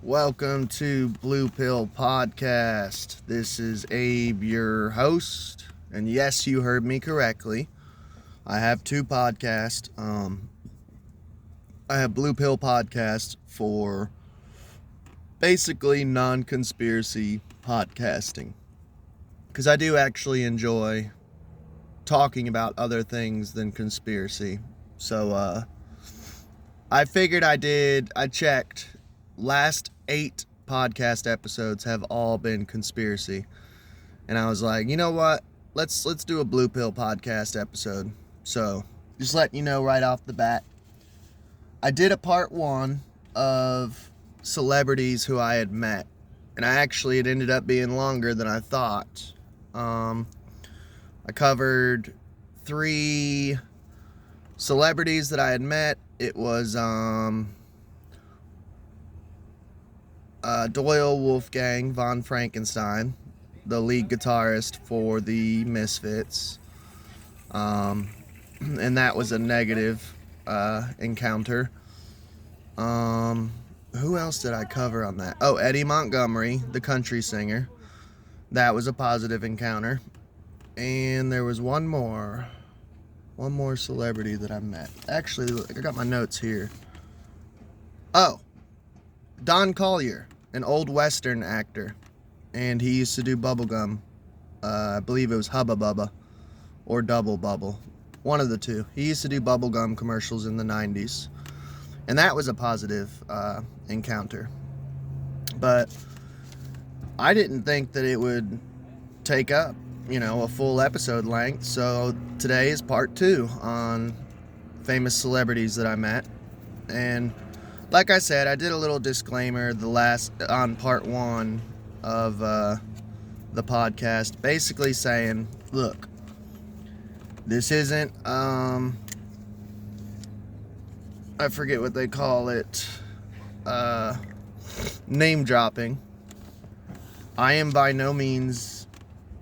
Welcome to Blue Pill Podcast. This is Abe, your host. And yes, you heard me correctly. I have two podcasts. I have Blue Pill Podcast for basically non-conspiracy podcasting. Because I do actually enjoy talking about other things than conspiracy. So, I figured I checked. Last 8 podcast episodes have all been conspiracy. And I was like, you know what? Let's do a Blue Pill Podcast episode. So, just letting you know right off the bat. I did a part 1 of celebrities who I had met. And it ended up being longer than I thought. I covered 3 celebrities that I had met. It was Doyle Wolfgang von Frankenstein, the lead guitarist for the Misfits. And that was a negative encounter. Who else did I cover on that? Oh, Eddie Montgomery, the country singer. That was a positive encounter. And there was one more celebrity that I met. Actually, I got my notes here. Oh, Don Collier, an old Western actor, and he used to do bubblegum. I believe it was Hubba Bubba or Double Bubble, one of the two. He used to do bubblegum commercials in the 90s, and that was a positive encounter. But I didn't think that it would take up, a full episode length, so today is part 2 on famous celebrities that I met. And like I said, I did a little disclaimer on part 1 of the podcast, basically saying, look, this isn't, I forget what they call it, name dropping. I am by no means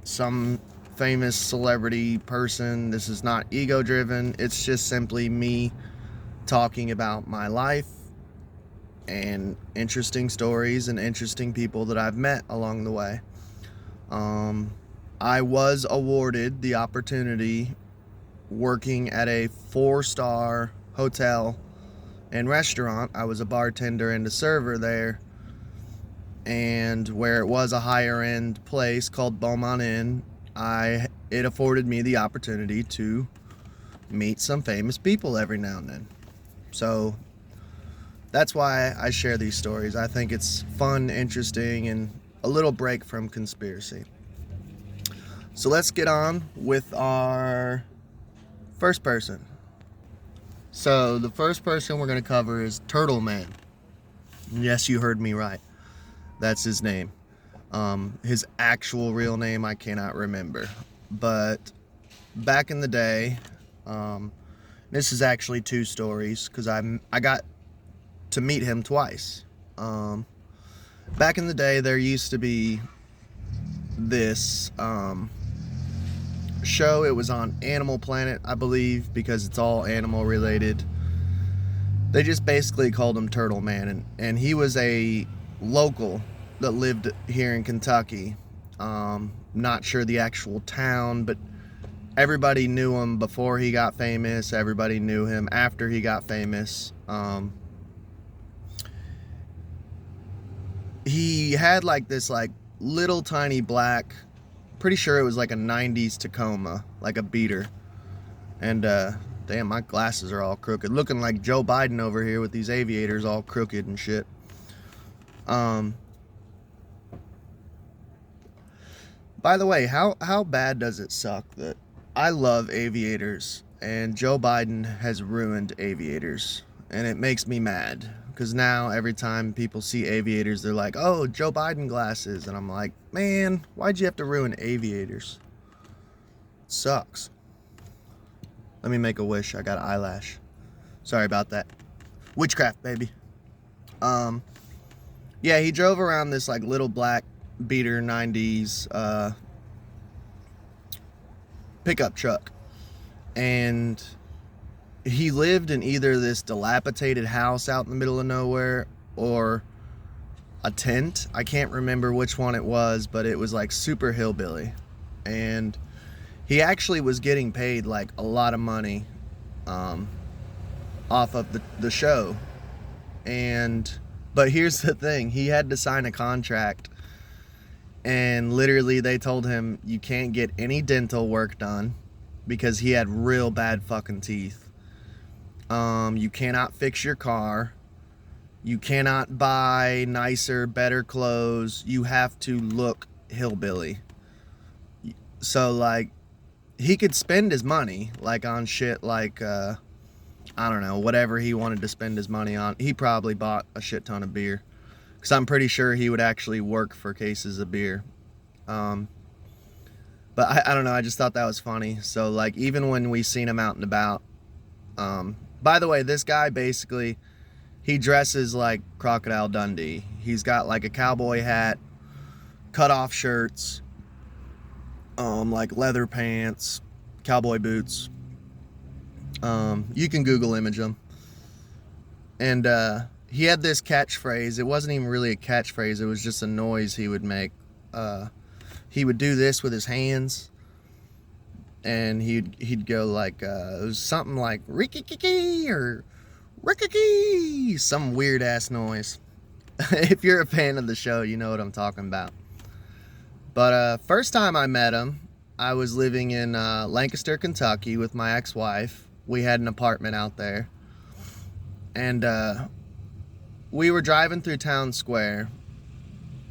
some famous celebrity person. This is not ego driven. It's just simply me talking about my life and interesting stories and interesting people that I've met along the way. I was awarded the opportunity working at a 4-star hotel and restaurant. I was a bartender and a server there, and where it was a higher end place called Beaumont Inn, it afforded me the opportunity to meet some famous people every now and then. So that's why I share these stories. I think it's fun, interesting, and a little break from conspiracy. So let's get on with our first person. So the first person we're going to cover is Turtleman. Yes, you heard me right. That's his name. His actual real name I cannot remember. But back in the day, this is actually 2 stories because I got to meet him twice. Back in the day, there used to be this show. It was on Animal Planet, I believe, because it's all animal related. They just basically called him Turtleman, and he was a local that lived here in Kentucky. Not sure the actual town, but everybody knew him before he got famous. Everybody knew him after he got famous. He had this little tiny black, pretty sure it was like a 90s Tacoma, like a beater. And damn, my glasses are all crooked, looking like Joe Biden over here with these aviators all crooked and shit. By the way, how bad does it suck that I love aviators and Joe Biden has ruined aviators, and it makes me mad because now every time people see aviators, they're like, oh, Joe Biden glasses, and I'm like, man, why'd you have to ruin aviators? It sucks. Let me make a wish. I got an eyelash. Sorry about that. Witchcraft, baby. Yeah, he drove around this little black beater 90s pickup truck, and he lived in either this dilapidated house out in the middle of nowhere or a tent. I can't remember which one it was, but it was like super hillbilly. And he actually was getting paid like a lot of money off of the show. But here's the thing, he had to sign a contract, and literally they told him you can't get any dental work done because he had real bad fucking teeth. You cannot fix your car. You cannot buy nicer, better clothes. You have to look hillbilly. So, like, he could spend his money, like, on shit like, I don't know, whatever he wanted to spend his money on. He probably bought a shit ton of beer. Because I'm pretty sure he would actually work for cases of beer. But I don't know, I just thought that was funny. So, like, even when we seen him out and about, by the way, this guy basically, he dresses like Crocodile Dundee. He's got like a cowboy hat, cut off shirts, like leather pants, cowboy boots. You can Google image him. And he had this catchphrase. It wasn't even really a catchphrase, it was just a noise he would make. He would do this with his hands, and he'd go like, it was something like Ricky or Ricky, some weird ass noise. If you're a fan of the show, you know what I'm talking about. But first time I met him, I was living in Lancaster, Kentucky with my ex-wife. We had an apartment out there, and we were driving through Town Square,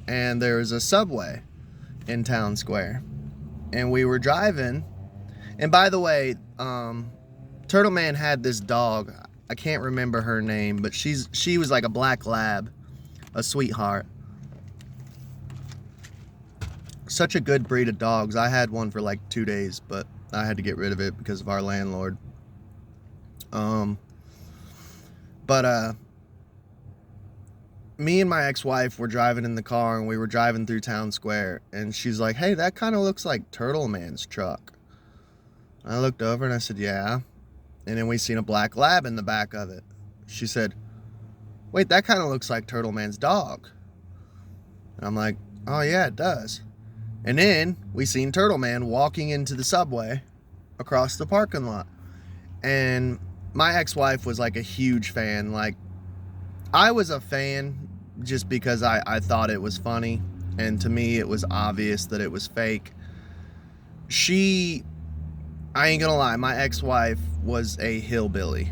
and there was a Subway in Town Square, and we were driving. And by the way, Turtleman had this dog. I can't remember her name, but she was like a black lab, a sweetheart. Such a good breed of dogs. I had one for like 2 days, but I had to get rid of it because of our landlord. Me and my ex-wife were driving in the car, and we were driving through Town Square, and she's like, "Hey, that kind of looks like Turtleman's truck." I looked over and I said, "Yeah." And then we seen a black lab in the back of it. She said, "Wait, that kind of looks like Turtleman's dog." And I'm like, "Oh yeah, it does." And then we seen Turtleman walking into the Subway across the parking lot. And my ex-wife was like a huge fan. Like, I was a fan just because I thought it was funny. And to me, it was obvious that it was fake. I ain't gonna lie, my ex-wife was a hillbilly.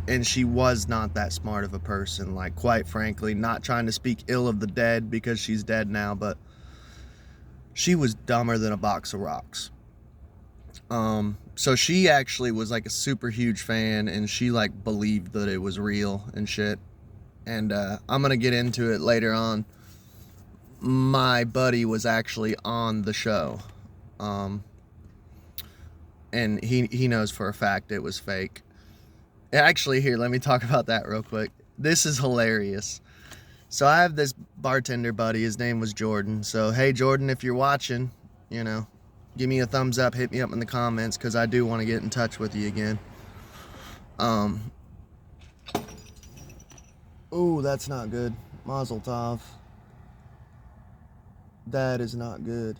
And she was not that smart of a person. Like, quite frankly, not trying to speak ill of the dead because she's dead now, but she was dumber than a box of rocks. So she actually was like a super huge fan, and she like believed that it was real and shit. And I'm gonna get into it later on. My buddy was actually on the show. And he knows for a fact it was fake. Actually, here, let me talk about that real quick. This is hilarious. So I have this bartender buddy. His name was Jordan. So, hey, Jordan, if you're watching, you know, give me a thumbs up. Hit me up in the comments, because I do want to get in touch with you again. Oh, that's not good. Mazel tov. That is not good.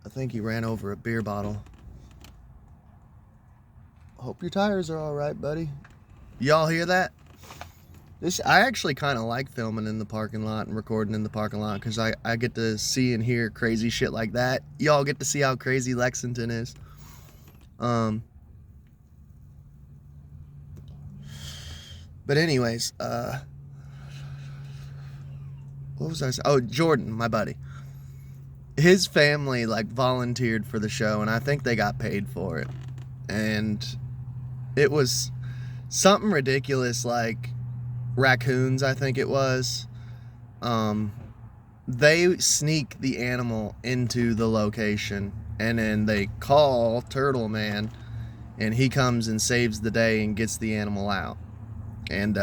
I think he ran over a beer bottle. Hope your tires are all right, buddy. Y'all hear that? I actually kind of like filming in the parking lot and recording in the parking lot, because I get to see and hear crazy shit like that. Y'all get to see how crazy Lexington is. But anyways, what was I saying? Oh, Jordan, my buddy. His family like volunteered for the show, and I think they got paid for it. And it was something ridiculous, like raccoons, I think it was. They sneak the animal into the location, and then they call Turtleman, and he comes and saves the day and gets the animal out. And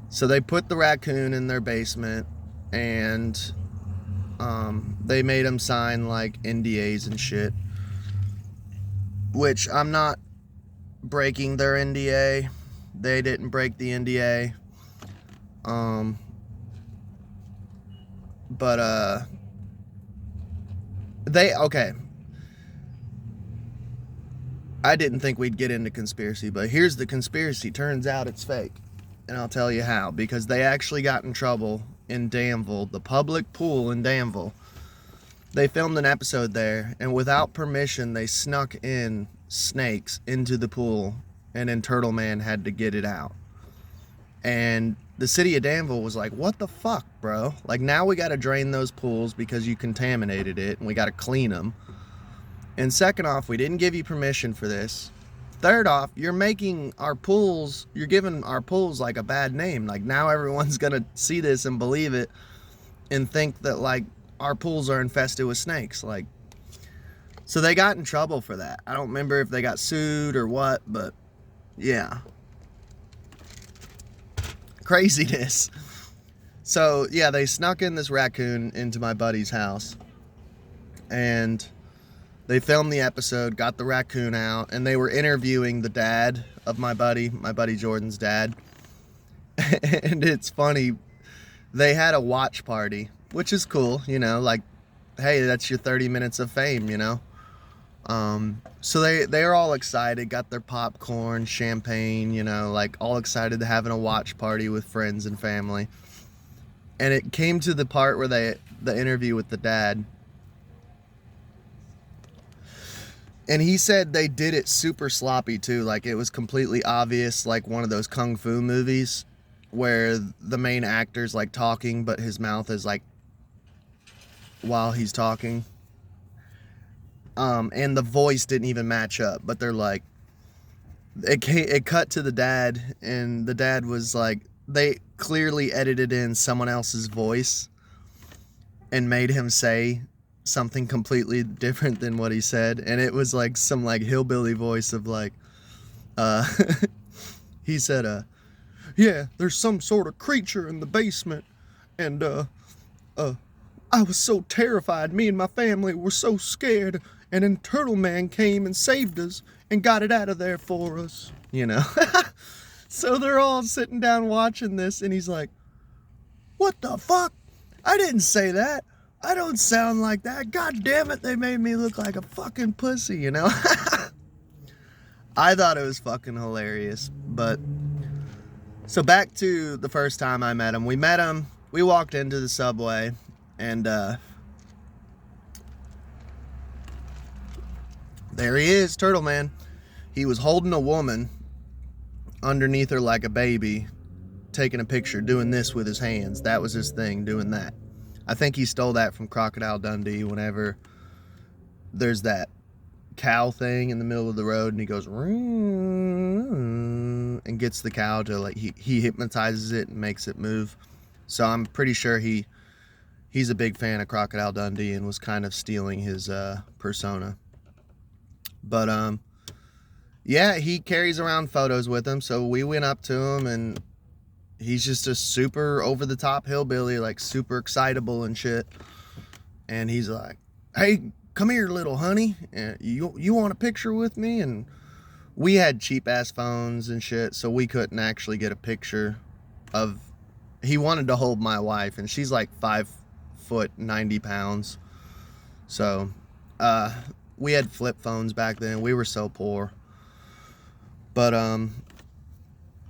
so they put the raccoon in their basement, and they made him sign like NDAs and shit, which I'm not breaking their NDA. They didn't break the NDA. But okay. I didn't think we'd get into conspiracy, but here's the conspiracy. Turns out it's fake. And I'll tell you how. Because they actually got in trouble in Danville, the public pool in Danville. They filmed an episode there, and without permission, they snuck in snakes into the pool, and then Turtleman had to get it out. And the city of Danville was like, what the fuck, bro? Like, now we got to drain those pools because you contaminated it, and we got to clean them. And second off, we didn't give you permission for this. Third off, you're giving our pools like a bad name. Like, now everyone's gonna see this and believe it and think that like our pools are infested with snakes. Like, so they got in trouble for that. I don't remember if they got sued or what, but yeah. Craziness. So yeah, they snuck in this raccoon into my buddy's house, and they filmed the episode, got the raccoon out, and they were interviewing the dad of my buddy Jordan's dad. And it's funny, they had a watch party, which is cool, you know, like, hey, that's your 30 minutes of fame, you know. So they were all excited, got their popcorn, champagne, you know, like all excited to having a watch party with friends and family. And it came to the part where the interview with the dad. And he said they did it super sloppy too. Like, it was completely obvious, like one of those kung fu movies where the main actor's like talking, but his mouth is like while he's talking. And the voice didn't even match up, but they're like, it cut to the dad, and the dad was like, they clearly edited in someone else's voice and made him say something completely different than what he said. And it was like some like hillbilly voice of like, he said, yeah, there's some sort of creature in the basement, and I was so terrified. Me and my family were so scared, and then Turtleman came and saved us and got it out of there for us, you know. So they're all sitting down watching this, and he's like, what the fuck? I didn't say that. I don't sound like that. God damn it, they made me look like a fucking pussy, you know? I thought it was fucking hilarious. But so back to the first time I met him. We walked into the subway, and there he is, Turtleman. He was holding a woman underneath her like a baby, taking a picture, doing this with his hands. That was his thing, doing that. I think he stole that from Crocodile Dundee whenever there's that cow thing in the middle of the road, and he goes and gets the cow to like, he hypnotizes it and makes it move. So I'm pretty sure he's a big fan of Crocodile Dundee and was kind of stealing his persona. But yeah, he carries around photos with him, so we went up to him, and he's just a super over-the-top hillbilly, like super excitable and shit. And he's like, hey, come here, little honey. You want a picture with me? And we had cheap-ass phones and shit, so we couldn't actually get a picture of... He wanted to hold my wife, and she's like 5 foot, 90 pounds. So, we had flip phones back then. We were so poor. But,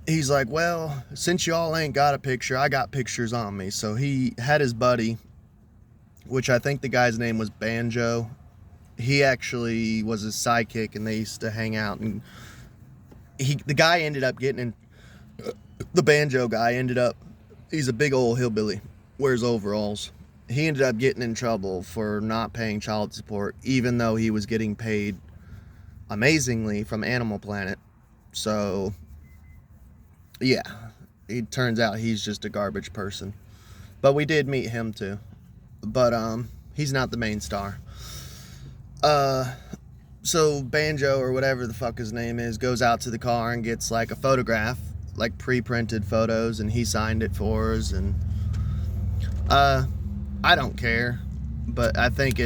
he's like, well, since y'all ain't got a picture, I got pictures on me. So he had his buddy, which I think the guy's name was Banjo. He actually was his sidekick, and they used to hang out. And the guy ended up getting in... The Banjo guy ended up... He's a big old hillbilly, wears overalls. He ended up getting in trouble for not paying child support, even though he was getting paid amazingly from Animal Planet. So... yeah, it turns out he's just a garbage person. But we did meet him too. But he's not the main star. So Banjo, or whatever the fuck his name is, goes out to the car and gets like a photograph, like pre-printed photos, and he signed it for us. And I don't care, but I think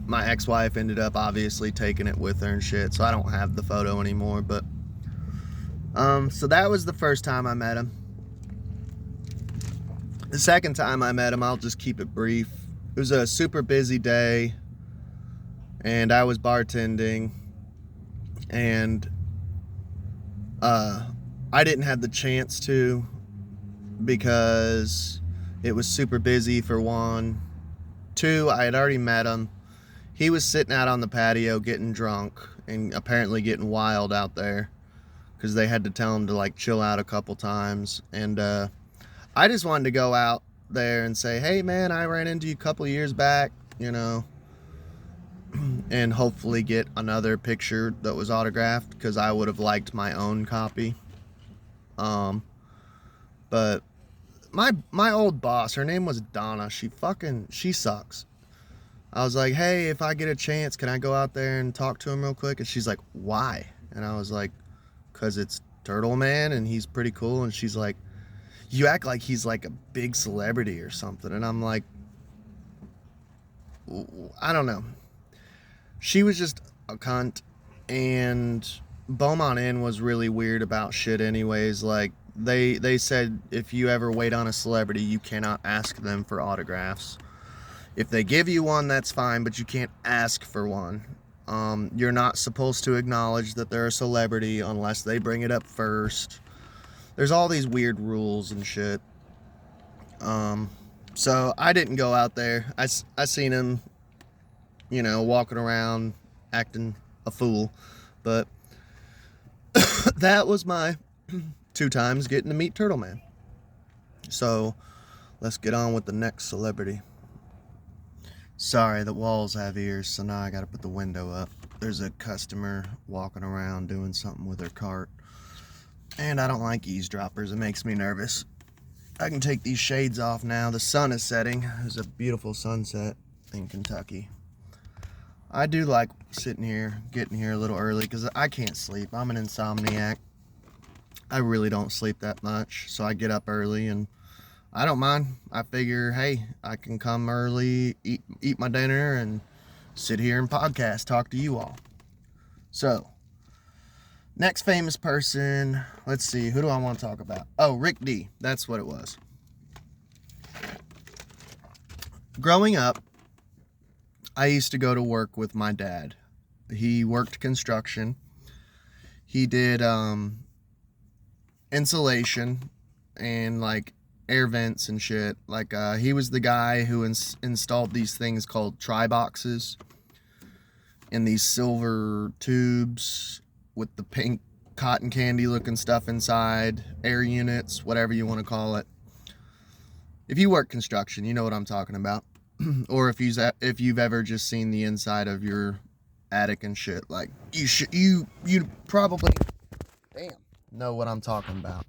my ex-wife ended up obviously taking it with her and shit, so I don't have the photo anymore. But so that was the first time I met him. The second time I met him, I'll just keep it brief. It was a super busy day, and I was bartending, and I didn't have the chance to, because it was super busy, for one. Two, I had already met him. He was sitting out on the patio getting drunk and apparently getting wild out there, because they had to tell him to like chill out a couple times. And I just wanted to go out there and say, hey man, I ran into you a couple years back, you know, and hopefully get another picture that was autographed, because I would have liked my own copy. But my old boss, her name was Donna, she sucks. I was like, hey, if I get a chance, can I go out there and talk to him real quick? And she's like, why? And I was like, because it's Turtleman and he's pretty cool. And she's like, you act like he's like a big celebrity or something. And I'm like, I don't know. She was just a cunt. And Beaumont Inn was really weird about shit anyways. Like, they said if you ever wait on a celebrity, you cannot ask them for autographs. If they give you one, that's fine, but you can't ask for one. You're not supposed to acknowledge that they're a celebrity unless they bring it up first. There's all these weird rules and shit. So I didn't go out there. I seen him, you know, walking around acting a fool. But that was my 2 times getting to meet Turtleman. So let's get on with the next celebrity. Sorry, the walls have ears, so now I gotta put the window up. There's a customer walking around doing something with her cart. And I don't like eavesdroppers, it makes me nervous. I can take these shades off now. The sun is setting. There's a beautiful sunset in Kentucky. I do like sitting here, getting here a little early, because I can't sleep. I'm an insomniac. I really don't sleep that much, so I get up early, and I don't mind. I figure, hey, I can come early, eat my dinner, and sit here and podcast, talk to you all. So, next famous person, let's see, who do I want to talk about? Oh, Rick Dee, that's what it was. Growing up, I used to go to work with my dad. He worked construction. He did insulation and like air vents and shit. Like he was the guy who installed these things called tri-boxes in these silver tubes with the pink cotton candy looking stuff inside, air units, whatever you want to call it. If you work construction, you know what I'm talking about. Or if you've ever just seen the inside of your attic and shit, like you probably know what I'm talking about.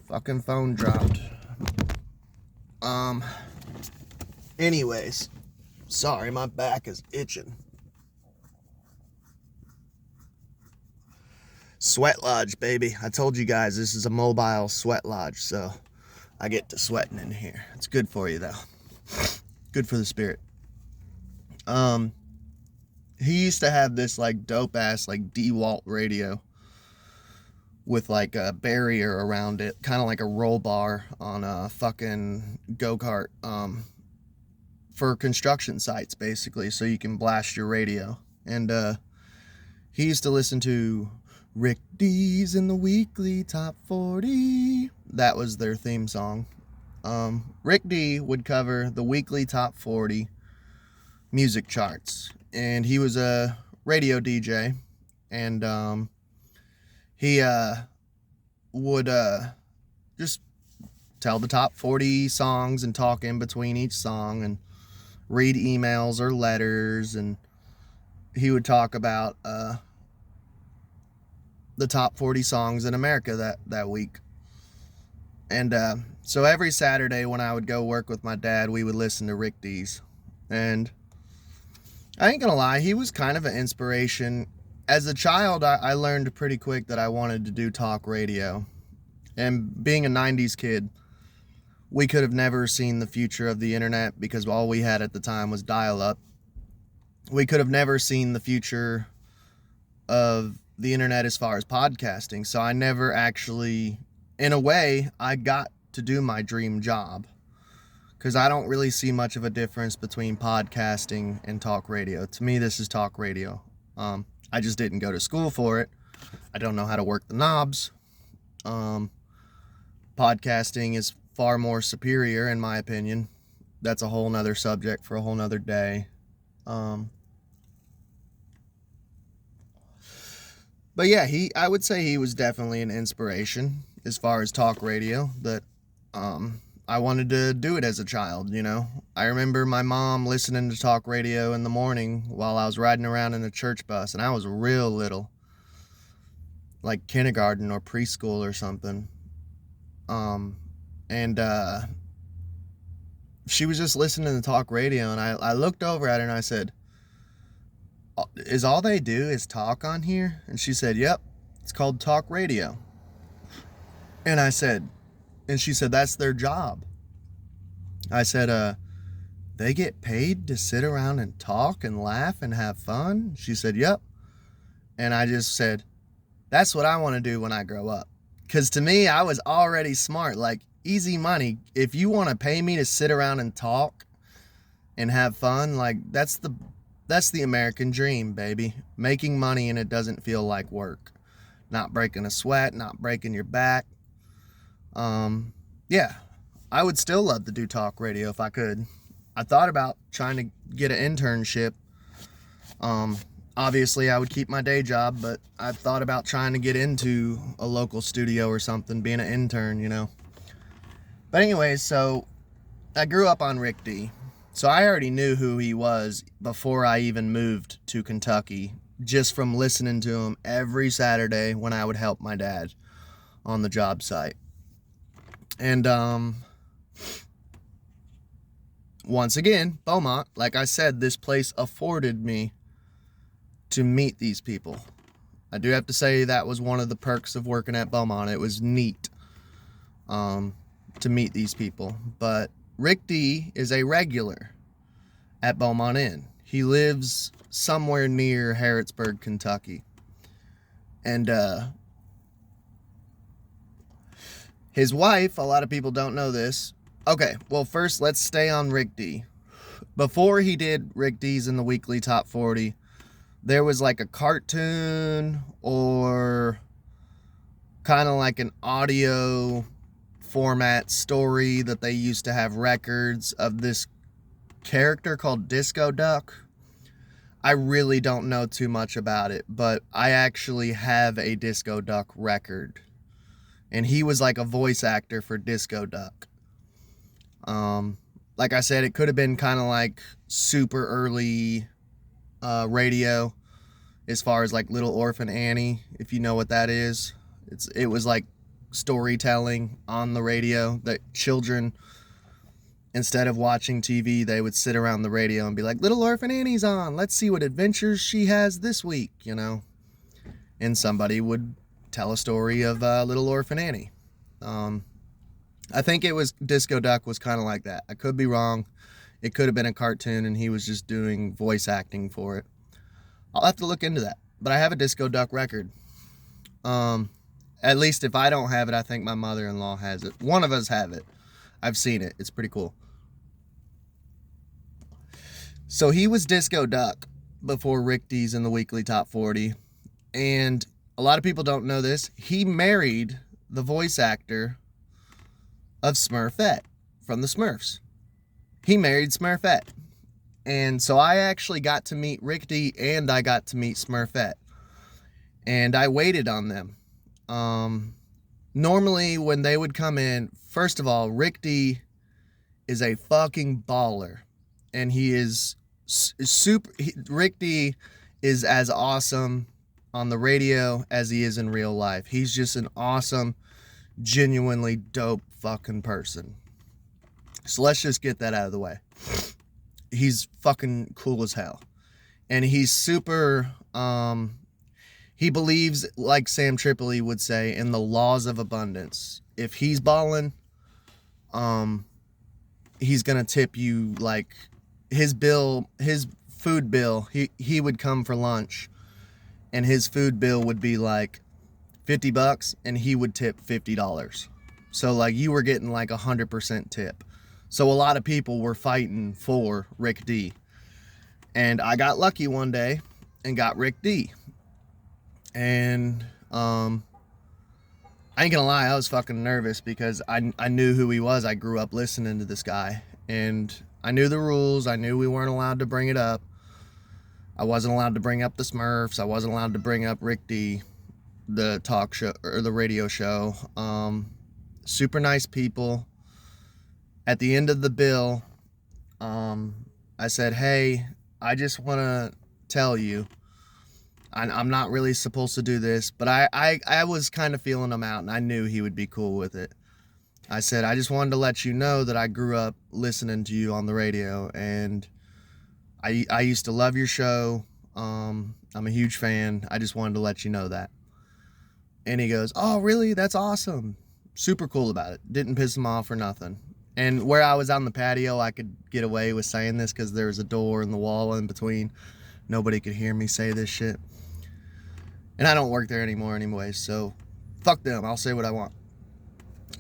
Fucking phone dropped. Anyways, sorry, my back is itching. Sweat lodge, baby. I told you guys this is a mobile sweat lodge, so I get to sweating in here. It's good for you though. Good for the spirit. He used to have this like dope ass like DeWalt radio with like a barrier around it, kind of like a roll bar on a fucking go-kart, for construction sites basically, so you can blast your radio. And he used to listen to Rick Dee's in the weekly top 40. That was their theme song. Rick Dee would cover the weekly top 40 music charts, and he was a radio DJ, and he would just tell the top 40 songs and talk in between each song and read emails or letters, and he would talk about the top 40 songs in America that week. And so every Saturday when I would go work with my dad, we would listen to Rick Dee's. And I ain't gonna lie, he was kind of an inspiration. As a child, I learned pretty quick that I wanted to do talk radio. And being a 90s kid, we could have never seen the future of the internet because all we had at the time was dial-up. We could have never seen the future of the internet as far as podcasting. So I never actually, in a way, I got to do my dream job, because I don't really see much of a difference between podcasting and talk radio. To me, this is talk radio. I just didn't go to school for it. I don't know how to work the knobs. Podcasting is far more superior, in my opinion. That's a whole nother subject for a whole nother day. But yeah, I would say he was definitely an inspiration as far as talk radio, that I wanted to do it as a child, you know. I remember my mom listening to talk radio in the morning while I was riding around in a church bus, and I was real little, like kindergarten or preschool or something. She was just listening to talk radio, and I looked over at her and I said, "Is all they do is talk on here?" And she said, "Yep, it's called talk radio." And she said, "That's their job." I said, "They get paid to sit around and talk and laugh and have fun?" She said, "Yep." And I just said, "That's what I want to do when I grow up." Because to me, I was already smart, like easy money. If you want to pay me to sit around and talk and have fun, like that's the American dream, baby. Making money and it doesn't feel like work. Not breaking a sweat, not breaking your back. Yeah, I would still love to do talk radio if I could. I thought about trying to get an internship. Obviously I would keep my day job, but I thought about trying to get into a local studio or something, being an intern, you know. But anyways, so I grew up on Rick Dee. So I already knew who he was before I even moved to Kentucky, just from listening to him every Saturday when I would help my dad on the job site. And once again, Beaumont, like I said, this place afforded me to meet these people. I do have to say that was one of the perks of working at Beaumont. It was neat to meet these people. But Rick Dee is a regular at Beaumont Inn. He lives somewhere near Harrodsburg, Kentucky. And his wife, a lot of people don't know this. Okay, well, first let's stay on Rick Dee. Before he did Rick Dee's in the weekly top 40, there was like a cartoon or kind of like an audio format story that they used to have records of this character called Disco Duck. I really don't know too much about it, but I actually have a Disco Duck record. And he was like a voice actor for Disco Duck. Like I said, it could have been kind of like super early radio, as far as like Little Orphan Annie, if you know what that is. It was like storytelling on the radio that children, instead of watching TV, they would sit around the radio and be like, "Little Orphan Annie's on. Let's see what adventures she has this week," you know. And somebody would tell a story of Little Orphan Annie. I think it was Disco Duck was kind of like that. I could be wrong. It could have been a cartoon and he was just doing voice acting for it. I'll have to look into that. But I have a Disco Duck record. At least if I don't have it, I think my mother-in-law has it. One of us have it. I've seen it. It's pretty cool. So he was Disco Duck before Rick Dee's in the weekly top 40. And a lot of people don't know this. He married the voice actor of Smurfette from the Smurfs. He married Smurfette. And so I actually got to meet Rick Dee and I got to meet Smurfette. And I waited on them. Normally when they would come in, first of all, Rick Dee is a fucking baller. And he is Rick Dee is as awesome on the radio as he is in real life. He's just an awesome, genuinely dope fucking person. So let's just get that out of the way. He's fucking cool as hell. And he's super, he believes, like Sam Tripoli would say, in the laws of abundance. If he's balling, he's gonna tip you, like, his food bill, he would come for lunch and his food bill would be like $50 and he would tip $50. So like you were getting like 100% tip. So a lot of people were fighting for Rick Dee. And I got lucky one day and got Rick Dee. And I ain't gonna lie, I was fucking nervous because I knew who he was. I grew up listening to this guy. And I knew the rules. I knew we weren't allowed to bring it up. I wasn't allowed to bring up the Smurfs. I wasn't allowed to bring up Rick Dee, the talk show or the radio show. Super nice people. At the end of the bill, I said, hey, I just want to tell you, I'm not really supposed to do this, but I was kind of feeling him out, and I knew he would be cool with it. I said, I just wanted to let you know that I grew up listening to you on the radio, and I used to love your show. I'm a huge fan. I just wanted to let you know that. And he goes, oh, really? That's awesome. Super cool about it. Didn't piss him off or nothing. And where I was on the patio, I could get away with saying this because there was a door in the wall in between. Nobody could hear me say this shit. And I don't work there anymore anyway, so fuck them. I'll say what I want.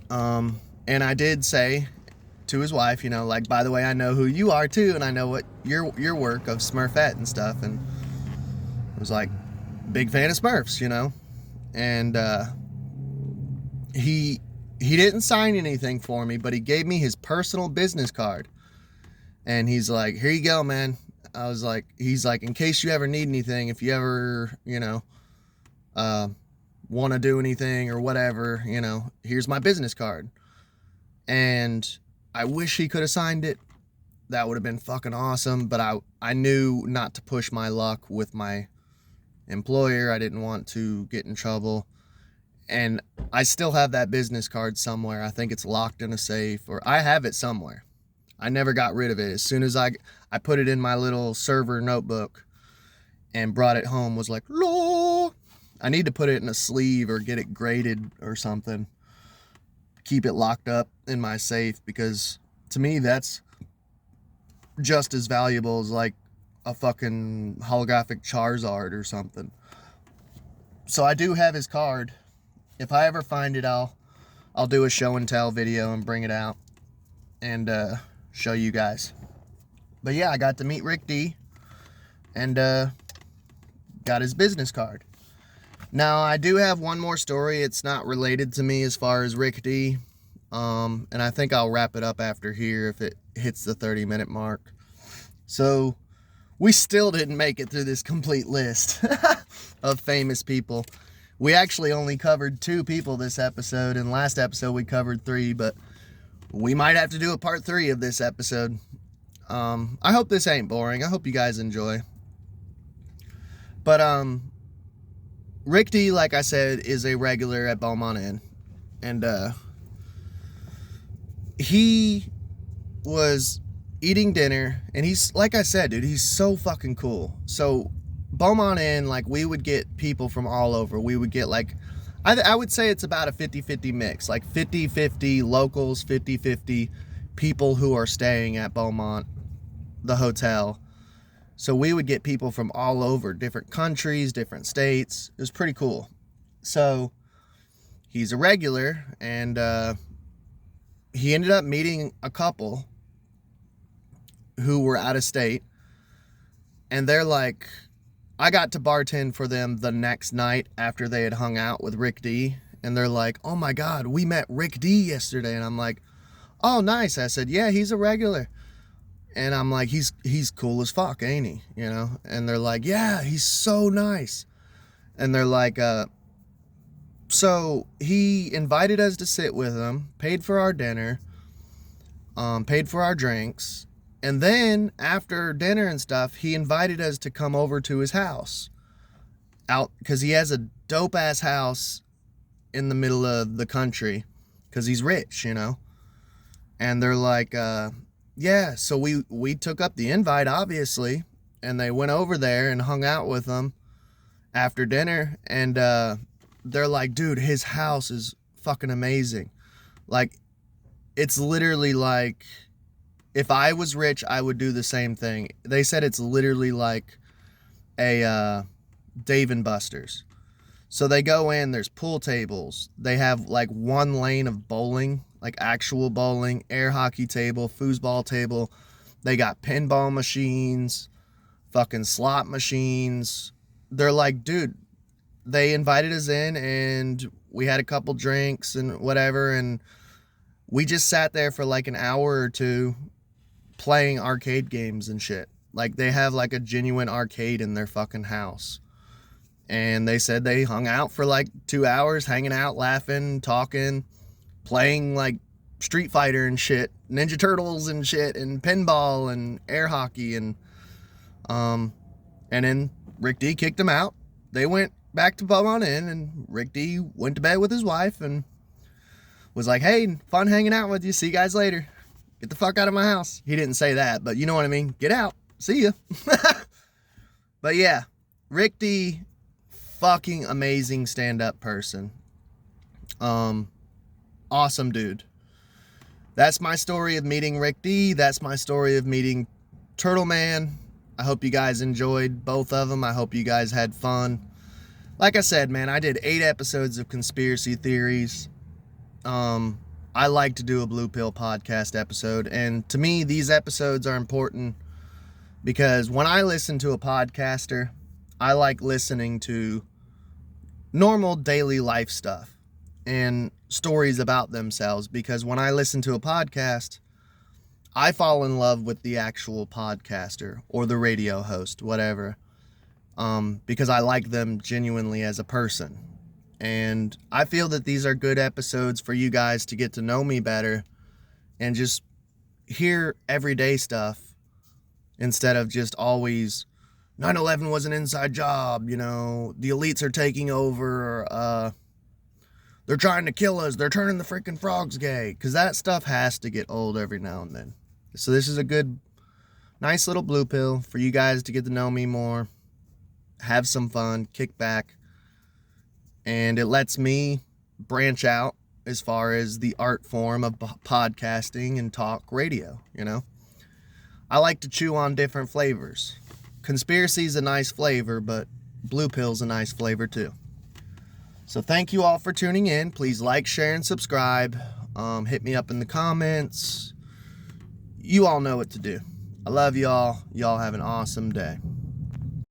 And I did say to his wife, you know, like, by the way, I know who you are too, and I know what your work of Smurfette and stuff. And I was like, big fan of Smurfs, you know. And he didn't sign anything for me, but he gave me his personal business card. And he's like, here you go, man. I was like, he's like, in case you ever need anything, if you ever, you know, want to do anything or whatever, you know, here's my business card. And I wish he could have signed it. That would have been fucking awesome. But I knew not to push my luck with my employer. I didn't want to get in trouble. And I still have that business card somewhere. I think it's locked in a safe, or I have it somewhere. I never got rid of it. As soon as I put it in my little server notebook and brought it home, was like, Lord, I need to put it in a sleeve or get it graded or something. Keep it locked up in my safe, because to me, that's just as valuable as like a fucking holographic Charizard or something. So I do have his card. If I ever find it, I'll do a show and tell video and bring it out and show you guys. But yeah, I got to meet Rick Dee and got his business card. Now, I do have one more story. It's not related to me as far as Rick Dee. And I think I'll wrap it up after here if it hits the 30-minute mark. So, we still didn't make it through this complete list of famous people. We actually only covered 2 people this episode, and last episode we covered 3, but we might have to do a part 3 of this episode. I hope this ain't boring. I hope you guys enjoy. But, Rick Dee, like I said, is a regular at Beaumont Inn. And, he was eating dinner, and he's, like I said, dude, he's so fucking cool. So, Beaumont Inn, like, we would get people from all over. We would get, like, I would say it's about a 50-50 mix. Like, 50-50 locals, 50-50 people who are staying at Beaumont, the hotel. So we would get people from all over, different countries, different states. It was pretty cool. So he's a regular, and he ended up meeting a couple who were out of state. And they're like, I got to bartend for them the next night after they had hung out with Rick Dee. And they're like, oh my God, we met Rick Dee yesterday. And I'm like, oh, nice. I said, yeah, he's a regular. And I'm like, he's cool as fuck, ain't he? You know? And they're like, yeah, he's so nice. And they're like, so he invited us to sit with him, paid for our dinner, paid for our drinks. And then after dinner and stuff, he invited us to come over to his house out, because he has a dope ass house in the middle of the country because he's rich, you know? And they're like, yeah, so we took up the invite, obviously, and they went over there and hung out with them after dinner. And they're like, dude, his house is fucking amazing. Like, it's literally like, if I was rich, I would do the same thing. They said it's literally like a Dave & Buster's. So they go in, there's pool tables. They have like one lane of bowling, like actual bowling, air hockey table, foosball table. They got pinball machines, fucking slot machines. They're like, dude, they invited us in and we had a couple drinks and whatever. And we just sat there for like an hour or two playing arcade games and shit. Like they have like a genuine arcade in their fucking house. And they said they hung out for like 2 hours, hanging out, laughing, talking, playing like Street Fighter and shit, Ninja Turtles and shit, and pinball and air hockey. And then Rick Dee kicked them out. They went back to Beaumont Inn, and Rick Dee went to bed with his wife and was like, hey, fun hanging out with you. See you guys later. Get the fuck out of my house. He didn't say that, but you know what I mean. Get out. See ya. But yeah, Rick Dee, fucking amazing stand-up person. Awesome dude. That's my story of meeting Rick Dee. That's my story of meeting Turtleman. I hope you guys enjoyed both of them. I hope you guys had fun. Like I said, man, I did 8 episodes of conspiracy theories. I like to do a Blue Pill podcast episode, and to me, these episodes are important because when I listen to a podcaster, I like listening to normal daily life stuff and stories about themselves, because when I listen to a podcast, I fall in love with the actual podcaster or the radio host, whatever, because I like them genuinely as a person. And I feel that these are good episodes for you guys to get to know me better and just hear everyday stuff instead of just always 9/11 was an inside job, you know, the elites are taking over, they're trying to kill us, they're turning the freaking frogs gay, because that stuff has to get old every now and then. So this is a good, nice little blue pill for you guys to get to know me more, have some fun, kick back, and it lets me branch out as far as the art form of podcasting and talk radio, you know. I like to chew on different flavors. Conspiracy's a nice flavor, but blue pill's a nice flavor too. So thank you all for tuning in. Please like, share, and subscribe. Hit me up in the comments. You all know what to do. I love y'all. Y'all have an awesome day.